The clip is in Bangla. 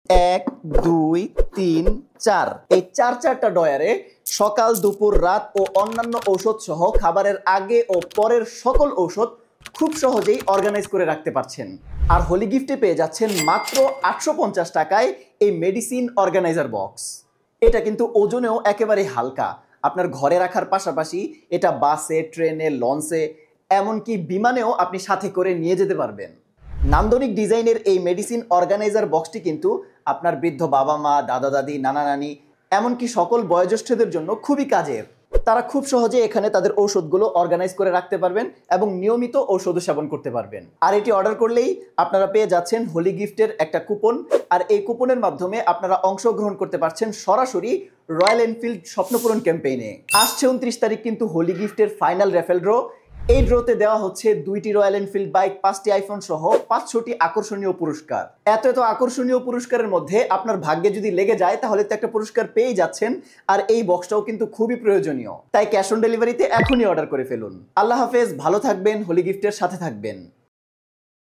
এক, দুই, তিন, চার। এই চারটা ডয়ারে সকাল, দুপুর, রাত ও অন্যান্য ঔষধ সহ খাবারের আগে ও পরের সকল ঔষধ খুব সহজেই অর্গানাইজ করে রাখতে পারছেন। আর হোলি গিফটে পেয়ে যাচ্ছেন মাত্র 850 টাকায় এই মেডিসিন অর্গানাইজার বক্স। এটা কিন্তু ওজনেও একেবারে হালকা। আপনার ঘরে রাখার পাশাপাশি এটা বাসে, ট্রেনে, লঞ্চে, এমনকি বিমানেও আপনি সাথে করে নিয়ে যেতে পারবেন। নান্দনিক ডিজাইনের এই মেডিসিন অর্গানাইজার বক্সটি কিন্তু আপনার বৃদ্ধ বাবা মা, দাদা দাদি, নানা নানি, এমনকি সকল বয়োজ্যেষ্ঠদের জন্য খুবই কাজের। তারা খুব সহজে এখানে তাদের ঔষধগুলো অর্গানাইজ করে রাখতে পারবেন এবং নিয়মিত ঔষধ সেবন করতে পারবেন। আর এটি অর্ডার করলেই আপনারা পেয়ে যাচ্ছেন হোলি গিফটের একটা কুপন। আর এই কুপনের মাধ্যমে আপনারা অংশগ্রহণ করতে পারছেন সরাসরি রয়্যাল এনফিল্ড স্বপ্নপূরণ ক্যাম্পেইনে। আসছে 29 তারিখ কিন্তু হোলি গিফটের ফাইনাল রেফেল ড্র। এই ড্রতে দেওয়া হচ্ছে 2টি রয়্যাল এনফিল্ড বাইক, 5টি আইফোন সহ 500টি আকর্ষণীয় পুরস্কার। এত আকর্ষণীয় পুরস্কারের মধ্যে আপনার ভাগ্যে যদি লেগে যায় তাহলে তো একটা পুরস্কার পেয়ে যাচ্ছেন। আর এই বক্সটাও কিন্তু খুবই প্রয়োজনীয়, তাই ক্যাশ অন ডেলিভারিতে এখনই অর্ডার করে ফেলুন। আল্লাহ হাফেজ, ভালো থাকবেন, হোলি গিফটের সাথে থাকবেন।